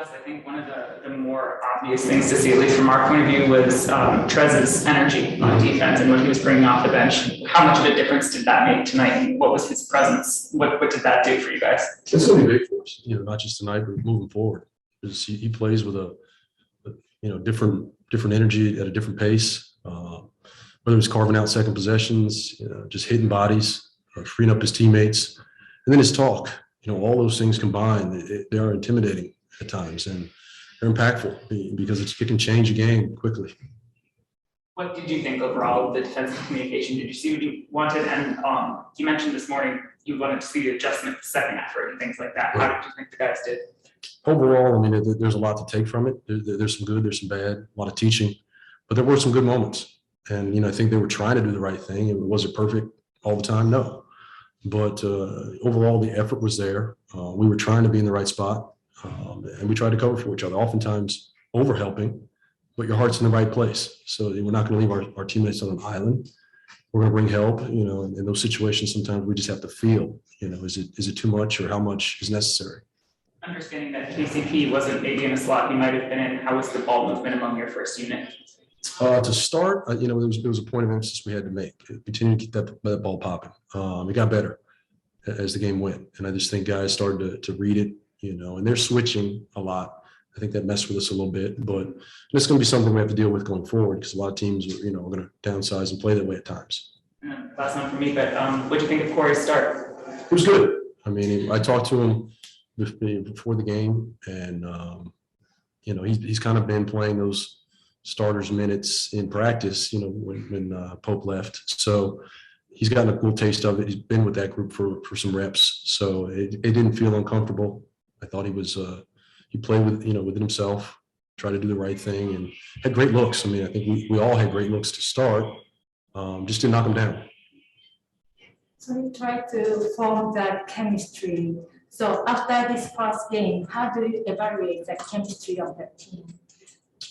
I think one of the more obvious things to see, at least from our point of view, was Trez's energy on defense and when he was bringing off the bench. How much of a difference did that make tonight? And what was his presence? What did that do for you guys? It's going to be big for us, not just tonight, but moving forward. Because he plays with a different energy at a different pace. Whether it's carving out second possessions, just hitting bodies, freeing up his teammates, and then his talk. All those things combined, they are intimidating at times, and they're impactful because it can change a game quickly. What did you think overall of the defensive communication? Did you see what you wanted? And you mentioned this morning you wanted to see the adjustment, the second effort, and things like that. How did you think the guys did? Overall, there's a lot to take from it. There's some good, there's some bad, a lot of teaching, but there were some good moments. And, I think they were trying to do the right thing. And was it perfect all the time? No. But overall, the effort was there. We were trying to be in the right spot, and we tried to cover for each other, oftentimes over-helping, but your heart's in the right place. So we're not going to leave our teammates on an island. We're going to bring help. In those situations, sometimes we just have to feel, is it too much or how much is necessary? Understanding that KCP wasn't maybe in a slot he might have been in, how was the ball movement among your first unit? To start, there was a point of emphasis we had to make. Continue to keep that ball popping. It got better as the game went, and I just think guys started to read it, and they're switching a lot. I think that messed with us a little bit, but it's going to be something we have to deal with going forward because a lot of teams, are going to downsize and play that way at times. Last one for me, but what do you think of Corey's start? It was good. I talked to him before the game, and he's kind of been playing those starters minutes in practice, when Pope left. So he's gotten a cool taste of it. He's been with that group for some reps. So it didn't feel uncomfortable. I thought he played within himself, tried to do the right thing, and had great looks. I think we all had great looks to start. Just didn't knock him down. So you try to form that chemistry. So after this first game, how do you evaluate the chemistry of the team?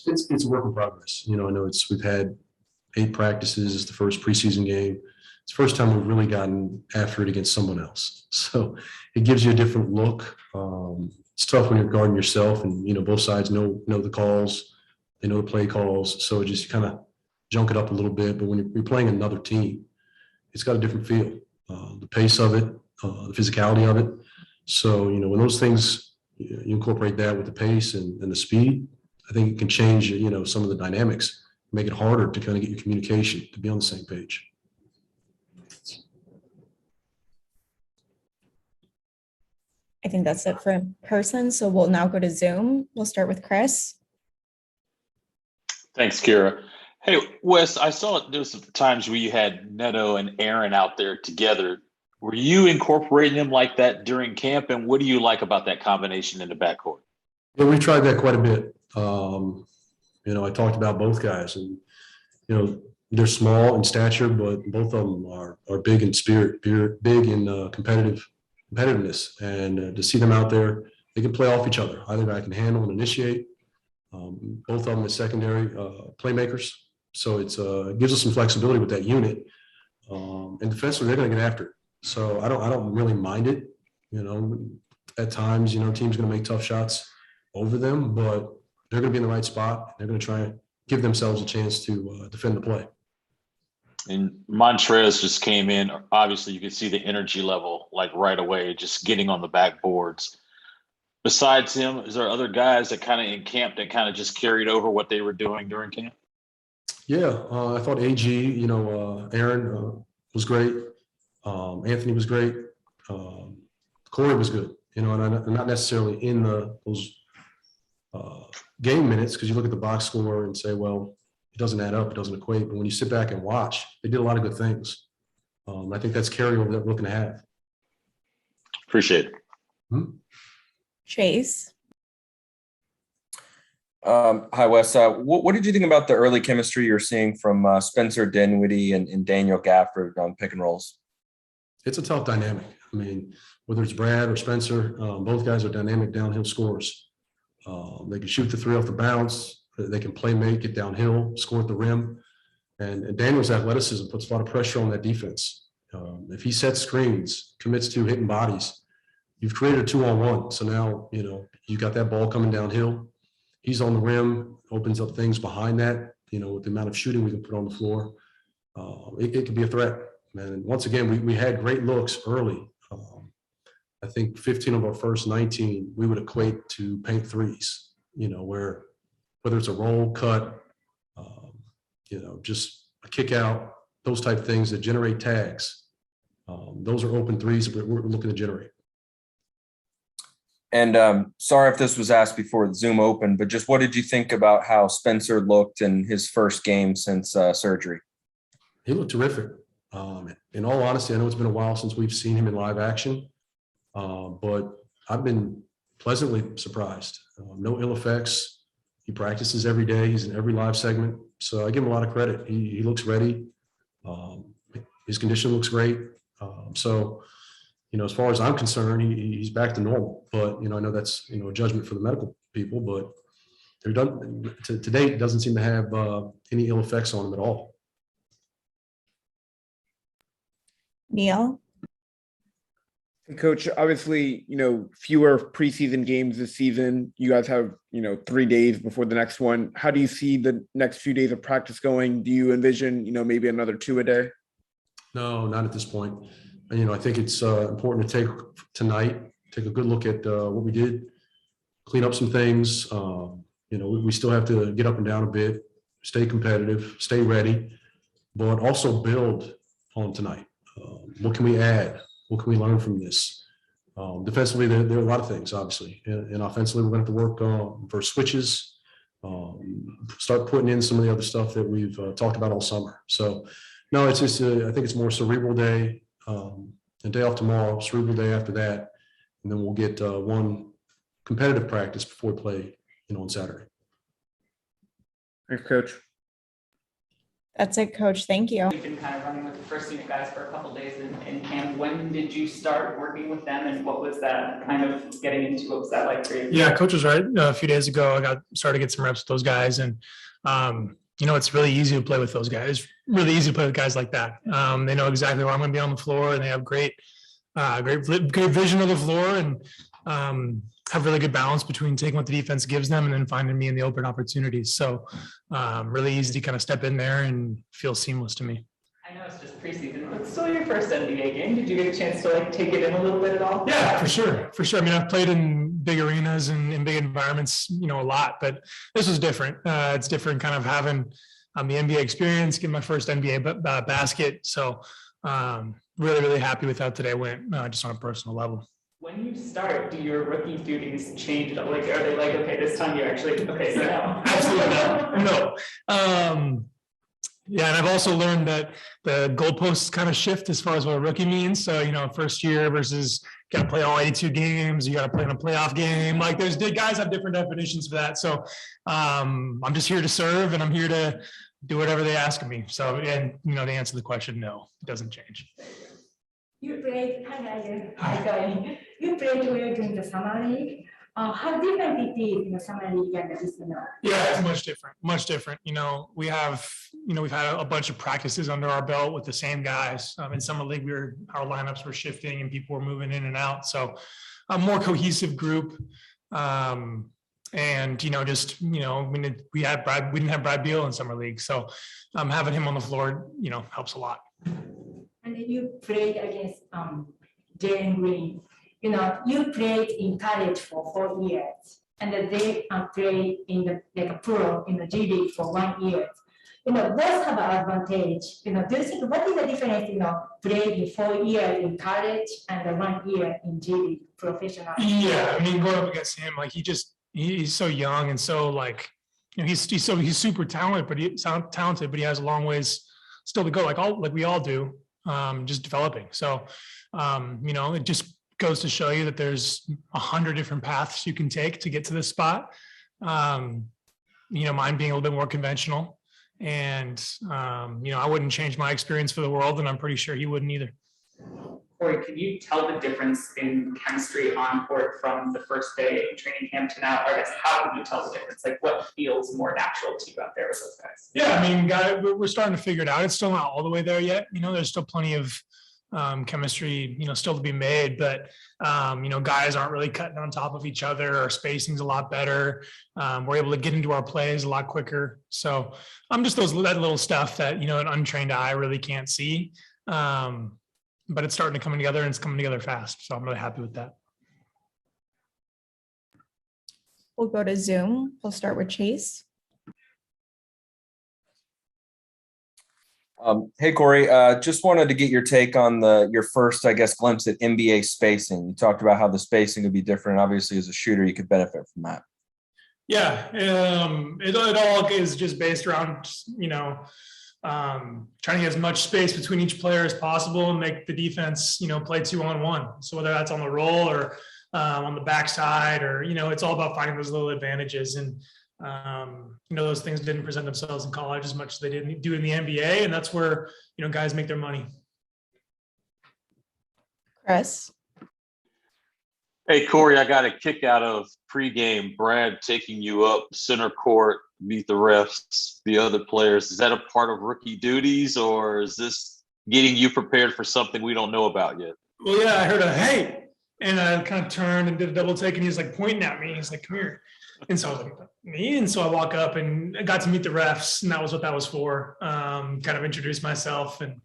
It's a work in progress. I know we've had 8 practices. It's the first preseason game. It's the first time we've really gotten after it against someone else. So it gives you a different look. It's tough when you're guarding yourself, and both sides know the calls, they know the play calls. So it just kind of junk it up a little bit. But when you're playing another team, it's got a different feel. The pace of it, the physicality of it. So when those things you incorporate that with the pace and the speed, I think it can change, some of the dynamics, make it harder to kind of get your communication to be on the same page. I think that's it for in person. So we'll now go to Zoom. We'll start with Chris. Thanks, Kira. Hey, Wes, I saw there was some times where you had Neto and Aaron out there together. Were you incorporating them like that during camp? And what do you like about that combination in the backcourt? Yeah, we tried that quite a bit. I talked about both guys, and they're small in stature, but both of them are big in spirit, big in competitiveness, and to see them out there, they can play off each other. Either guy can handle and initiate. Both of them are secondary playmakers, so it gives us some flexibility with that unit. And defensively, they're going to get after it. So I don't really mind it. At times, teams going to make tough shots over them, but they're going to be in the right spot. They're going to try and give themselves a chance to defend the play. And Montrezl just came in. Obviously, you could see the energy level like right away, just getting on the backboards. Besides him, is there other guys that kind of in camp that kind of just carried over what they were doing during camp? Yeah, I thought AG, Aaron was great. Anthony was great. Corey was good, and not necessarily in those game minutes, because you look at the box score and say, well, it doesn't add up, it doesn't equate. But when you sit back and watch, they did a lot of good things. I think that's carryover that we're looking to have. Appreciate it. Mm-hmm. Chase. Hi, Wes. What did you think about the early chemistry you're seeing from Spencer Dinwiddie and Daniel Gafford on pick and rolls? It's a tough dynamic. Whether it's Brad or Spencer, both guys are dynamic downhill scorers. They can shoot the three off the bounce. They can play make, get downhill, score at the rim. And Daniel's athleticism puts a lot of pressure on that defense. If he sets screens, commits to hitting bodies, you've created a 2-on-1. So now, you got that ball coming downhill. He's on the rim, opens up things behind that, with the amount of shooting we can put on the floor. It could be a threat, man. And once again, we had great looks early. I think 15 of our first 19, we would equate to paint threes, where whether it's a roll, cut, just a kick out, those type of things that generate tags. Those are open threes that we're looking to generate. And sorry if this was asked before the Zoom opened, but just what did you think about how Spencer looked in his first game since surgery? He looked terrific. In all honesty, I know it's been a while since we've seen him in live action, but I've been pleasantly surprised. No ill effects. He practices every day. He's in every live segment. So I give him a lot of credit. He looks ready. His condition looks great. So, as far as I'm concerned, he's back to normal. But, I know that's, a judgment for the medical people, but they're done to date, doesn't seem to have any ill effects on him at all. Neil? Coach, obviously, fewer preseason games this season. You guys have, 3 days before the next one. How do you see the next few days of practice going? Do you envision, maybe another 2 a day? No, not at this point. I think it's important to take a good look at what we did, clean up some things. We still have to get up and down a bit, stay competitive, stay ready, but also build on tonight. What can we add? What can we learn from this? Defensively, there are a lot of things, obviously. And offensively, we're going to have to work for switches, start putting in some of the other stuff that we've talked about all summer. So, no, it's just, I think it's more cerebral day, a day off tomorrow, cerebral day after that. And then we'll get one competitive practice before we play, on Saturday. Thanks, Coach. That's it, Coach. Thank you. You've been kind of running with the first unit guys for a couple days in camp. When did you start working with them, and what was that kind of getting into? What was that like for you? Yeah, Coach was right. A few days ago, I started to get some reps with those guys, and it's really easy to play with those guys. Really easy to play with guys like that. They know exactly where I'm going to be on the floor, and they have great vision of the floor, and have really good balance between taking what the defense gives them and then finding me in the open opportunities. So really easy to kind of step in there and feel seamless to me. I know it's just preseason, but still your first NBA game. Did you get a chance to take it in a little bit at all? Yeah, for sure. I mean, I've played in big arenas and in big environments, a lot, but this was different. It's different kind of having the NBA experience, getting my first NBA basket. So really, really happy with how today went, just on a personal level. When you start, do your rookie duties change? Are they okay, this time you actually, so no. Absolutely no. Yeah, and I've also learned that the goalposts kind of shift as far as what a rookie means. So, first year versus got to play all 82 games, you got to play in a playoff game. There's guys have different definitions for that. So I'm just here to serve, and I'm here to do whatever they ask of me. So, and to answer the question, no, it doesn't change. You played, you played well during the summer league. How different it is in the summer league and the seasonal? Yeah, it's much different. We've had a bunch of practices under our belt with the same guys. In summer league, our lineups were shifting and people were moving in and out. So a more cohesive group. And we didn't have Brad Beal in summer league. So having him on the floor, helps a lot. And then you played against Jalen Green. You played in college for 4 years, and then they played in the pro in the G League for 1 year. Both have an advantage. Do you think what is the difference? Playing 4 years in college and 1 year in G League professional. Yeah, I mean, going up against him, he's so young and so he's super talented, but he has a long ways still to go. Like we all do. Just developing. So, it just goes to show you that there's 100 different paths you can take to get to this spot. Mine being a little bit more conventional, and, I wouldn't change my experience for the world, and I'm pretty sure he wouldn't either. Corey, can you tell the difference in chemistry on court from the first day of training camp to now? Or I guess, how can you tell the difference? What feels more natural to you out there with those guys? Yeah, I mean, we're starting to figure it out. It's still not all the way there yet. There's still plenty of chemistry, still to be made, but, guys aren't really cutting on top of each other. Our spacing's a lot better. We're able to get into our plays a lot quicker. So just that little stuff that, an untrained eye really can't see. But it's starting to come together, and it's coming together fast. So I'm really happy with that. We'll go to Zoom. We'll start with Chase. Hey, Corey, just wanted to get your take on your first, I guess, glimpse at NBA spacing. You talked about how the spacing would be different. Obviously, as a shooter, you could benefit from that. Yeah, it all is just based around, trying to get as much space between each player as possible and make the defense, play 2-on-1. So whether that's on the roll or on the backside, or, it's all about finding those little advantages. And, those things didn't present themselves in college as much as they didn't do in the NBA. And that's where, guys make their money. Chris. Hey, Corey, I got a kick out of pregame Brad taking you up center court, meet the refs, the other players. Is that a part of rookie duties, or is this getting you prepared for something we don't know about yet? Well, yeah, I heard a hey, and I kind of turned and did a double take, and he was like pointing at me. He's like, come here. And so I was like, me? And so I walk up and I got to meet the refs, and that was what that was for. Kind of introduce myself. And,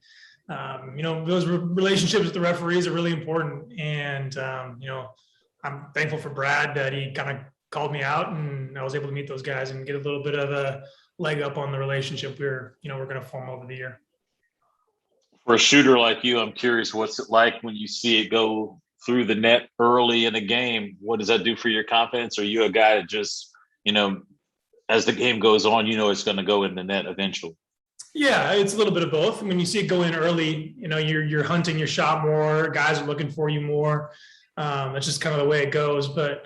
those relationships with the referees are really important. And, I'm thankful for Brad that he kind of called me out, and I was able to meet those guys and get a little bit of a leg up on the relationship we're going to form over the year. For a shooter like you, I'm curious, what's it like when you see it go through the net early in a game? What does that do for your confidence? Are you a guy that just, as the game goes on, it's going to go in the net eventually? Yeah, it's a little bit of both. When you see it go in early, you're hunting your shot more. Guys are looking for you more. That's just kind of the way it goes. But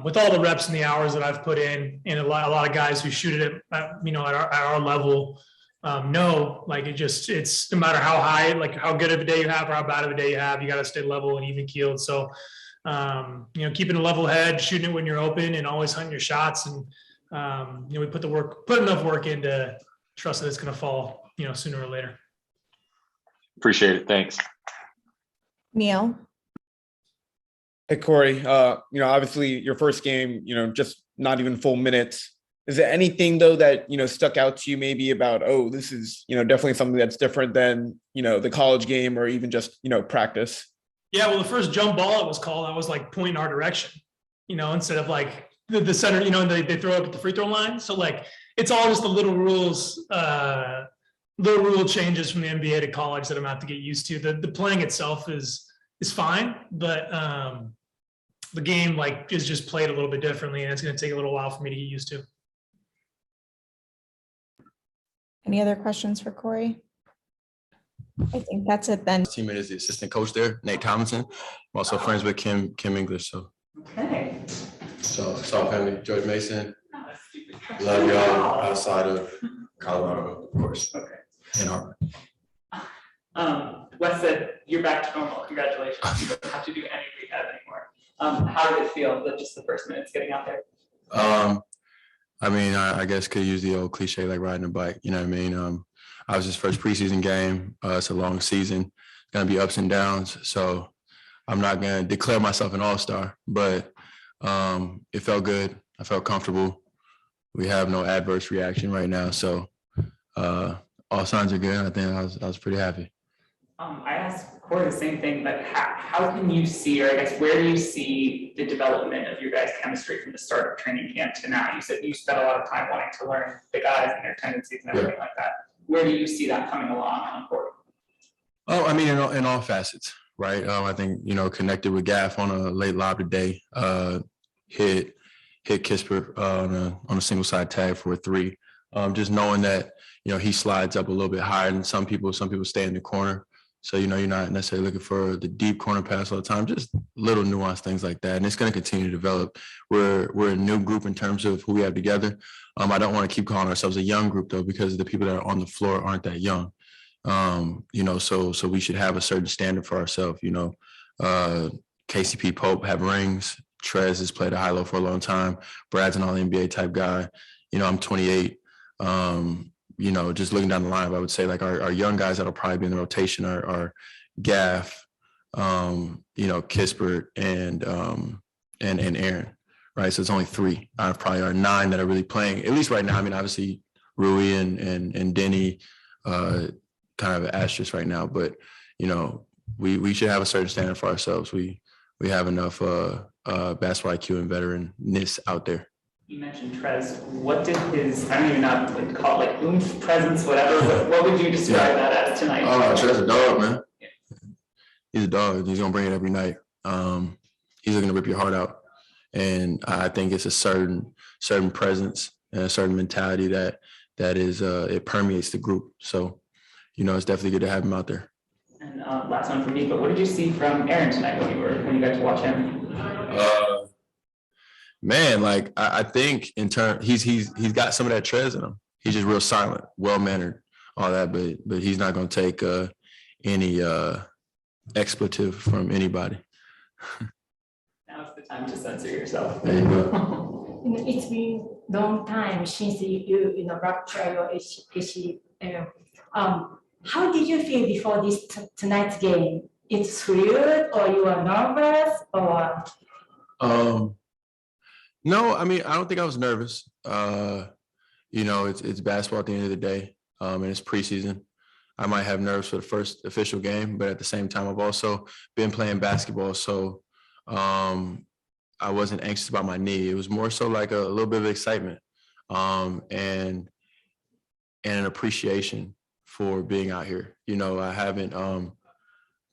with all the reps and the hours that I've put in, and a lot of guys who shoot it at our level, it's no matter how high, like how good of a day you have or how bad of a day you have, you got to stay level and even keeled. So, keeping a level head, shooting it when you're open, and always hunting your shots. And, we put enough work in to trust that it's going to fall, sooner or later. Appreciate it. Thanks. Neil. Hey, Corey, obviously your first game, just not even full minutes. Is there anything though that, stuck out to you maybe about, this is, definitely something that's different than, the college game or even just, practice? Yeah. Well, the first jump ball it was called, I was like pointing our direction, instead of like the center, and they throw up at the free throw line. So like, it's all just the little rules, little rule changes from the NBA to college that I'm going to have to get used to. The playing itself is fine, but the game is just played a little bit differently, and it's going to take a little while for me to get used to. Any other questions for Corey? I think that's it then. Teammate is the assistant coach there, Nate Tomlinson. I'm also friends with Kim English. So, Okay. so it's all family. George Mason. Love y'all outside of Colorado, of course. Okay. In Harvard. Wes said, you're back to normal. Congratulations. You don't have to do any rehab anymore. How did it feel that just the first minutes getting out there? I guess could use the old cliche like riding a bike. You know what I mean? I was his first preseason game. It's a long season. It's gonna be ups and downs. So I'm not gonna declare myself an all-star, but it felt good. I felt comfortable. We have no adverse reaction right now, so all signs are good. I think I was pretty happy. I asked Corey the same thing, but how can you see, or I guess where do you see the development of your guys' chemistry from the start of training camp to now? You said you spent a lot of time wanting to learn the guys and their tendencies and everything like that. Where do you see that coming along on court? Oh, in all facets, right? I think, connected with Gaff on a late lob today, hit Kispert on a single side tag for a three. Just knowing that, he slides up a little bit higher than some people stay in the corner. So, you're not necessarily looking for the deep corner pass all the time, just little nuanced things like that. And it's going to continue to develop. We're a new group in terms of who we have together. I don't want to keep calling ourselves a young group, though, because the people that are on the floor aren't that young. So we should have a certain standard for ourselves. KCP Pope have rings. Trez has played a high-low for a long time. Brad's an all-NBA type guy. I'm 28. Just looking down the line, I would say like our young guys that'll probably be in the rotation are Gaff, Kispert, and Aaron, right? So it's only 3 out of probably our 9 that are really playing, at least right now. I mean, obviously Rui and Denny, kind of an asterisk right now, but we should have a certain standard for ourselves. We have enough basketball IQ and veteranness out there. You mentioned Trez. What did his, I don't even know what to call it, oomph, presence, whatever. What would you describe that as tonight? Oh, Trez a dog, man. He's a dog. He's gonna bring it every night. He's gonna rip your heart out. And I think it's a certain presence and a certain mentality that is it permeates the group. So, it's definitely good to have him out there. And last one for me, but what did you see from Aaron tonight when you got to watch him? Man, like I think in turn he's got some of that Trez in him. He's just real silent, well mannered, all that, but he's not gonna take any expletive from anybody. Now's the time to censor yourself. There you go. It's been long time since you ruptured your ACL. How did you feel before this tonight's game? It's thrilled, or you are nervous, or? No, I mean, I don't think I was nervous. It's basketball at the end of the day, and it's preseason. I might have nerves for the first official game, but at the same time, I've also been playing basketball, so I wasn't anxious about my knee. It was more so like a little bit of excitement, and an appreciation for being out here. I haven't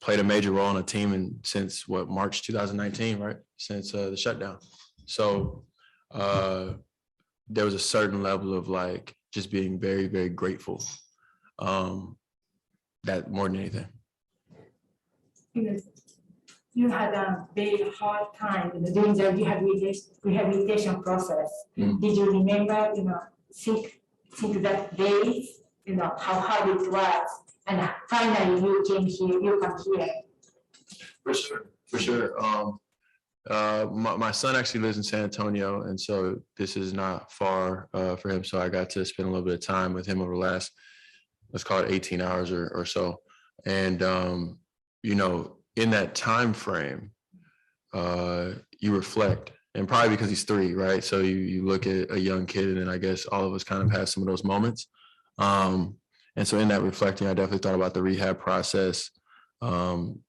played a major role on a team since March 2019, right? Since the shutdown. So there was a certain level of like just being very, very grateful. That more than anything. You had a very hard time during the rehabilitation process. Did you remember, think that days, how hard it was, and finally you come here. For sure. My son actually lives in San Antonio, and so this is not far for him. So I got to spend a little bit of time with him over the last, let's call it 18 hours or so. And, in that time frame, you reflect, and probably because he's 3, right? So you look at a young kid, and then I guess all of us kind of have some of those moments. And so in that reflecting, I definitely thought about the rehab process,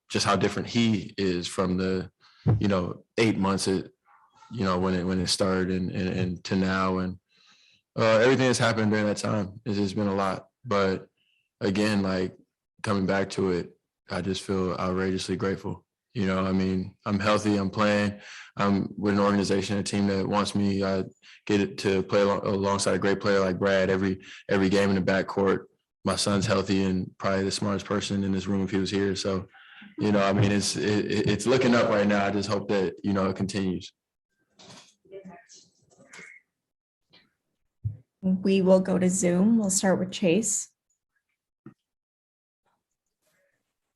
just how different he is from the 8 months when it started and to now, and everything that's happened during that time. It's been a lot, but again, like coming back to it, I just feel outrageously grateful. I'm healthy, I'm playing, I'm with an organization, a team that wants me. I get to play alongside a great player like Brad every game in the backcourt. My son's healthy and probably the smartest person in this room if he was here. So, it's looking up right now. I just hope that, it continues. We will go to Zoom. We'll start with Chase.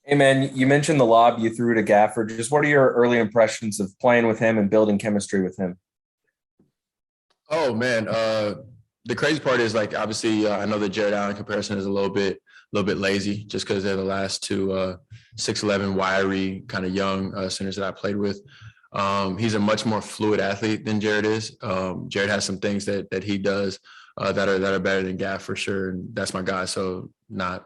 Hey, man, you mentioned the lob you threw to Gafford. Just what are your early impressions of playing with him and building chemistry with him? Oh, man. The crazy part is, like, obviously, I know that Jared Allen comparison is a little bit lazy just because they're the last two 6'11", wiry, kind of young centers that I played with. He's a much more fluid athlete than Jared is. Jared has some things that he does that are better than Gaff for sure, and that's my guy. So not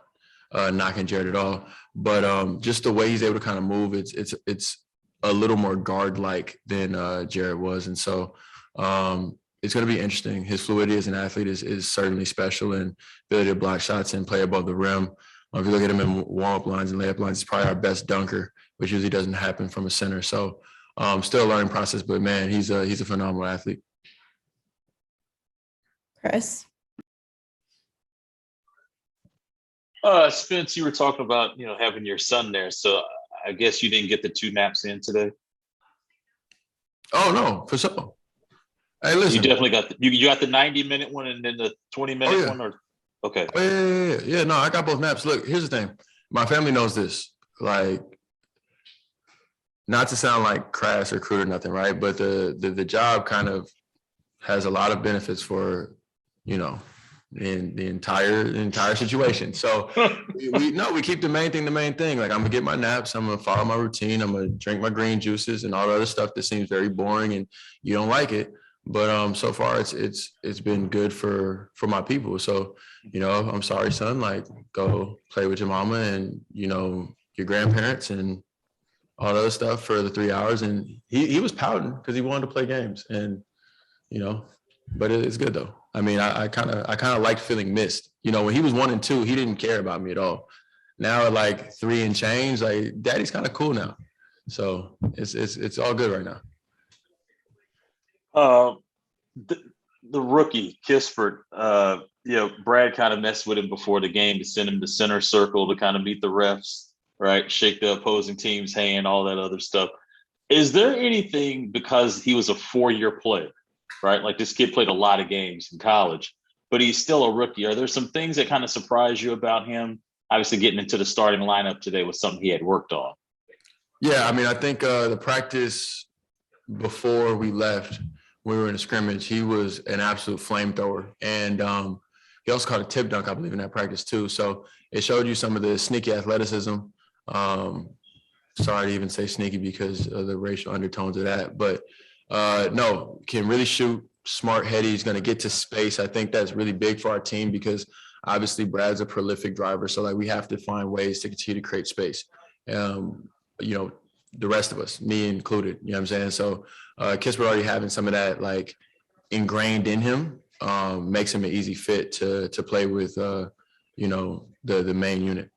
knocking Jared at all, but just the way he's able to kind of move, it's a little more guard-like than Jared was, and so it's going to be interesting. His fluidity as an athlete is certainly special, and ability to block shots and play above the rim. If you look at him in warm-up lines and layup lines, he's probably our best dunker, which usually doesn't happen from a center. So still a learning process, but man, he's a phenomenal athlete. Chris. Spence, you were talking about, having your son there. So I guess you didn't get the 2 naps in today. Oh no, for sure. Hey, listen. You definitely got you got the 90-minute one and then the 20-minute one, or okay. Oh, yeah. No, I got both naps. Look, here's the thing. My family knows this. Like, not to sound like crass or crude or nothing, right? But the job kind of has a lot of benefits for, in the entire situation. So we keep the main thing. Like, I'm gonna get my naps, I'm gonna follow my routine, I'm gonna drink my green juices and all the other stuff that seems very boring and you don't like it. But so far it's been good for my people. So, I'm sorry, son, like, go play with your mama and your grandparents and all the other stuff for the 3 hours. And he was pouting because he wanted to play games, and but it's good though. I mean, I kind of liked feeling missed. When he was 1 and 2, he didn't care about me at all. Now at like 3 and change, like, daddy's kind of cool now. So it's all good right now. The rookie Kispert, Brad kind of messed with him before the game to send him to center circle to kind of meet the refs, right? Shake the opposing team's hand, all that other stuff. Is there anything, because he was a 4-year player, right? Like, this kid played a lot of games in college, but he's still a rookie. Are there some things that kind of surprise you about him? Obviously, getting into the starting lineup today was something he had worked on. Yeah, I mean, I think the practice before we left, when we were in a scrimmage, he was an absolute flamethrower. And he also caught a tip dunk, I believe, in that practice too. So it showed you some of the sneaky athleticism. Sorry to even say sneaky because of the racial undertones of that. But no, can really shoot, smart, heady. He's going to get to space. I think that's really big for our team because obviously Brad's a prolific driver. So, like, we have to find ways to continue to create space. The rest of us, me included, you know what I'm saying? So Kispert already having some of that, like, ingrained in him makes him an easy fit to play with, the main unit.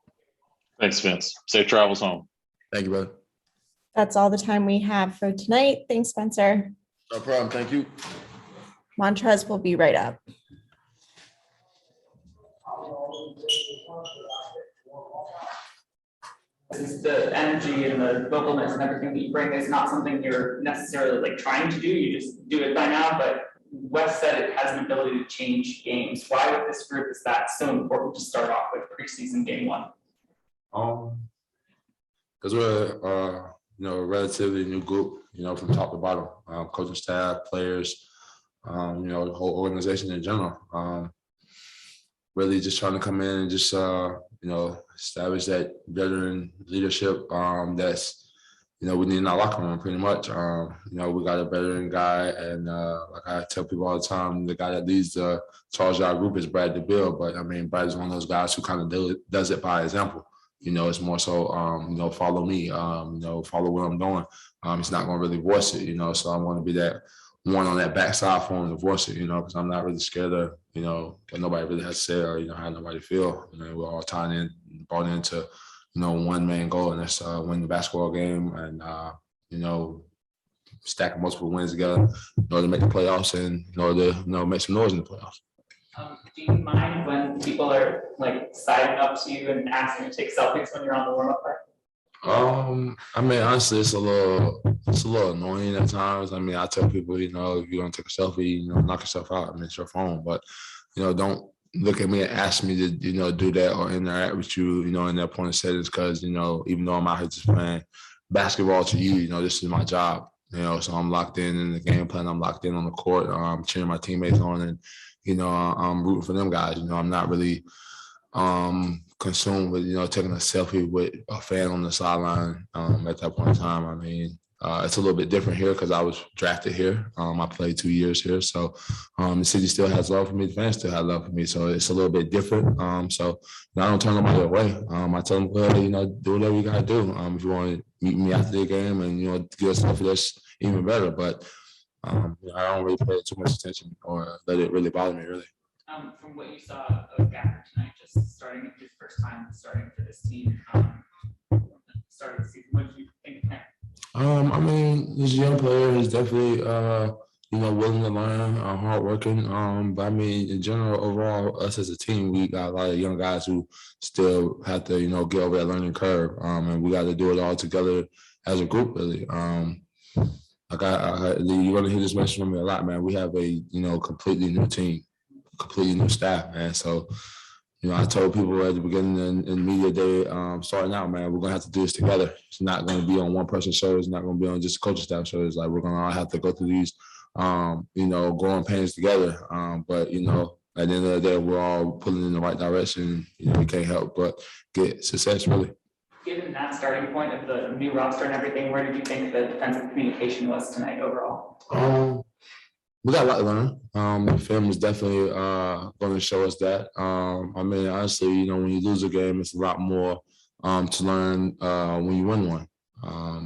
Thanks, Vince. Safe travels home. Thank you, brother. That's all the time we have for tonight. Thanks, Spencer. No problem. Thank you. Montrez will be right up. Since the energy and the vocalness and everything that you bring is not something you're necessarily like trying to do, you just do it by now, but Wes said it has an ability to change games. Why with this group is that so important to start off with preseason game 1? Because we're a relatively new group, from top to bottom, coaching staff, players, the whole organization in general. Really just trying to come in and just establish that veteran leadership that's we need in our locker room pretty much. We got a veteran guy, and like I tell people all the time, the guy that leads the Charles Yard group is Brad DeBille. But I mean, Brad is one of those guys who kind of does it by example. It's more so, follow me, follow what I'm doing. He's not going to really voice it, so I want to be that one on that backside for him to voice it, because I'm not really scared of, that nobody really has to say or, how nobody feel. We're all brought into, one main goal, and that's win the basketball game and, stack multiple wins together in order to make the playoffs and in order to, make some noise in the playoffs. Do you mind when people are like siding up to you and asking to take selfies when you're on the warm-up part? I mean, honestly, it's a little annoying at times. I mean, I tell people, if you're gonna take a selfie, knock yourself out. I mean, it's your phone, but don't look at me and ask me to, do that or interact with you, in that point of settings. Because even though I'm out here just playing basketball to you, this is my job. So I'm locked in the game plan. I'm locked in on the court. I'm cheering my teammates on, and I'm rooting for them guys. I'm not really consumed with taking a selfie with a fan on the sideline at that point in time. I mean, it's a little bit different here because I was drafted here. I played 2 years here, so the city still has love for me. The fans still have love for me, so it's a little bit different. So I don't turn nobody away. I tell them, well, do whatever you gotta do. If you want to meet me after the game and get a selfie, that's even better. But I don't really pay too much attention or let it really bother me, really. From what you saw of Gaffer tonight, just starting his first time starting for this team, starting the season, what did you think of him? I mean, he's a young player. He's definitely, willing to learn, hardworking. But I mean, in general, overall, us as a team, we got a lot of young guys who still have to, get over that learning curve. And we got to do it all together as a group, really. You're going to hear this message from me a lot, man. We have a, completely new team, completely new staff, man. So, I told people at the beginning in media day, starting out, man, we're going to have to do this together. It's not going to be on one person's shoulders. It's not going to be on just the coaching staff shoulders. Like, we're going to all have to go through these, growing pains together. But, at the end of the day, we're all pulling in the right direction. You know, we can't help but get success, really. Given that starting point of the new roster and everything, where did you think the defensive communication was tonight overall? We got a lot to learn. The film is definitely going to show us that. I mean, honestly, you know, when you lose a game, it's a lot more to learn when you win one.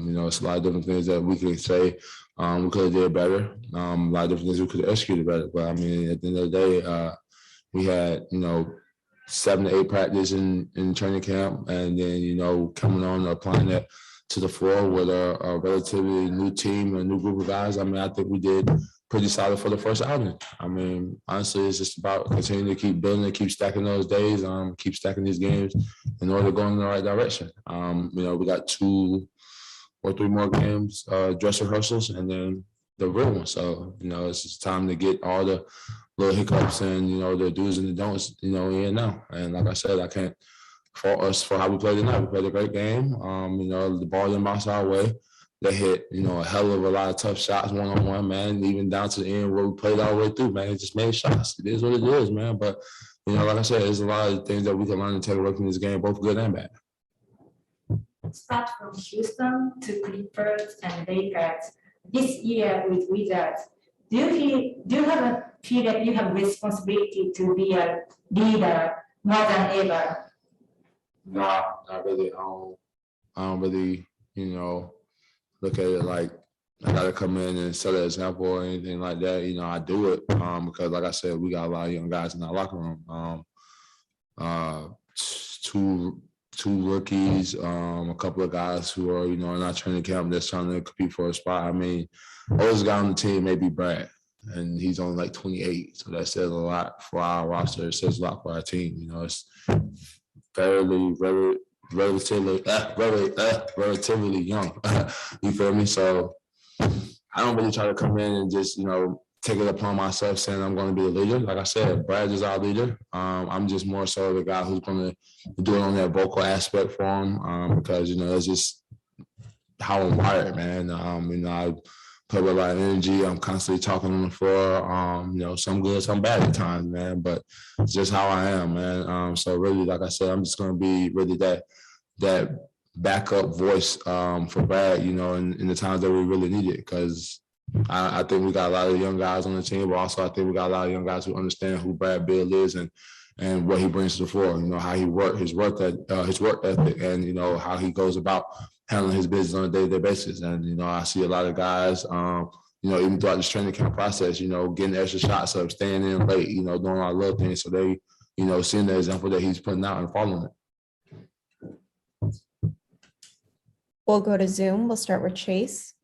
You know, it's a lot of different things that we can say we could have did better. A lot of different things we could have executed better. But I mean, at the end of the day, we had, you know, 7 to 8 practice in training camp, and then, you know, coming on and applying that to the floor with a relatively new team, a new group of guys. I mean, I think we did pretty solid for the first outing. I mean, honestly, it's just about continuing to keep building and keep stacking those days, keep stacking these games in order to go in the right direction. You know, we got 2 or 3 more games, dress rehearsals, and then the real one. So, you know, it's just time to get all the little hiccups and, you know, the do's and the don'ts, you know, in now. And like I said, I can't fault us for how we played tonight. We played a great game. You know, the ball didn't bounce our way. They hit, you know, a hell of a lot of tough shots one-on-one, man, even down to the end where we played all the way through, man. It just made shots. It is what it is, man. But, you know, like I said, there's a lot of things that we can learn and take away from this game, both good and bad. Start from Houston to Clippers and Lakers. This year with Wizards, do you have a feel that you have responsibility to be a leader more than ever? Nah, not really. I don't really, you know, look at it like I gotta come in and set an example or anything like that. You know, I do it because, like I said, we got a lot of young guys in our locker room. Two rookies, a couple of guys who are, you know, in our training camp that's trying to compete for a spot. I mean, oldest guy on the team may be Brad, and he's only like 28. So that says a lot for our roster. It says a lot for our team. You know, it's relatively young. You feel me? So I don't really try to come in and just, you know, take it upon myself saying I'm going to be the leader. Like I said, Brad is our leader. I'm just more so the guy who's going to do it on that vocal aspect for him because, you know, it's just how I'm wired, man. You know, I play with a lot of energy. I'm constantly talking on the floor. You know, some good, some bad at times, man. But it's just how I am, man. So really, like I said, I'm just going to be really that backup voice for Brad, you know, in the times that we really need it. Because I think we got a lot of young guys on the team, but also I think we got a lot of young guys who understand who Brad Bill is and what he brings to the floor. You know, how he his work ethic, and, you know, how he goes about handling his business on a day-to-day basis. And, you know, I see a lot of guys, you know, even throughout this training camp process, you know, getting extra shots up, staying in late, you know, doing all the little things. So they, you know, seeing the example that he's putting out and following it. We'll go to Zoom. We'll start with Chase.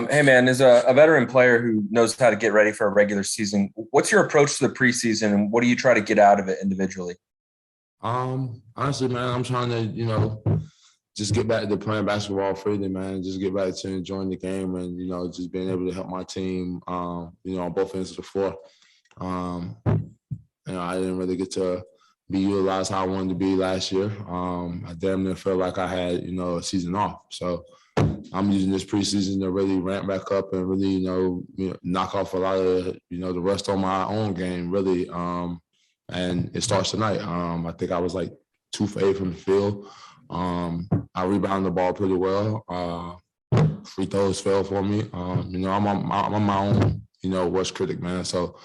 Hey, man, as a veteran player who knows how to get ready for a regular season, what's your approach to the preseason and what do you try to get out of it individually? Honestly, man, I'm trying to, you know, just get back to playing basketball freely, man. Just get back to enjoying the game and, you know, just being able to help my team, you know, on both ends of the floor. You know, I didn't really get to be utilized how I wanted to be last year. I damn near felt like I had, you know, a season off. So I'm using this preseason to really ramp back up and really, you know, knock off a lot of, you know, the rest on my own game, really. And it starts tonight. I think I was like 2 for 8 from the field. I rebounded the ball pretty well. Free throws fell for me. You know, I'm my own, you know, worst critic, man. So,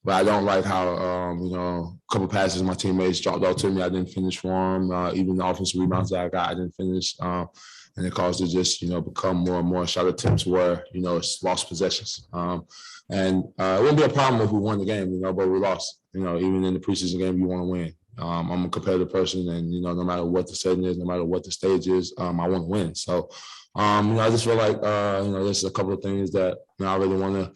but I don't like how, you know, a couple passes my teammates dropped out to me. I didn't finish for them. Even the offensive rebounds that I got, I didn't finish. And it caused it just, you know, become more and more shot attempts where, you know, it's lost possessions. And it wouldn't be a problem if we won the game, you know, but we lost. You know, even in the preseason game, you want to win. I'm a competitive person, and, you know, no matter what the setting is, no matter what the stage is, I want to win. So, you know, I just feel like, you know, there's a couple of things that, you know, I really want to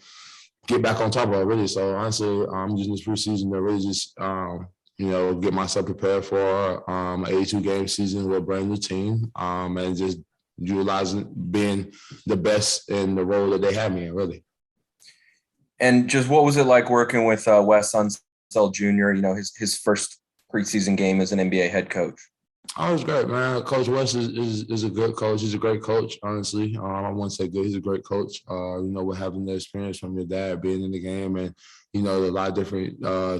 get back on top of, really. So, honestly, I'm using this preseason to really just, you know, get myself prepared for an 82-game season with a brand new team, and just utilizing being the best in the role that they have me in, really. And just what was it like working with Wes Unseld Jr., you know, his first preseason game as an NBA head coach? Oh, it's great, man. Coach West is a good coach. He's a great coach, honestly. I wouldn't say good. He's a great coach. With having the experience from your dad being in the game and, a lot of different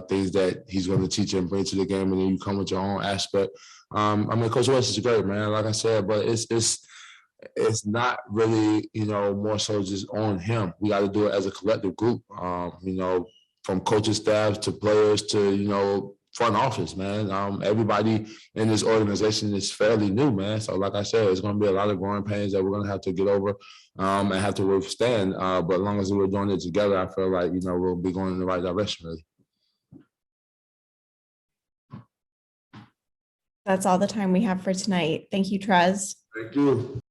things that he's going to teach and bring to the game, and then you come with your own aspect. Coach West is great, man. Like I said, but it's not really, more so just on him. We got to do it as a collective group. From coaching staff to players to front office, man. Everybody in this organization is fairly new, man. So like I said, it's going to be a lot of growing pains that we're going to have to get over and have to withstand. But as long as we're doing it together, I feel like, we'll be going in the right direction, really. That's all the time we have for tonight. Thank you, Trez. Thank you.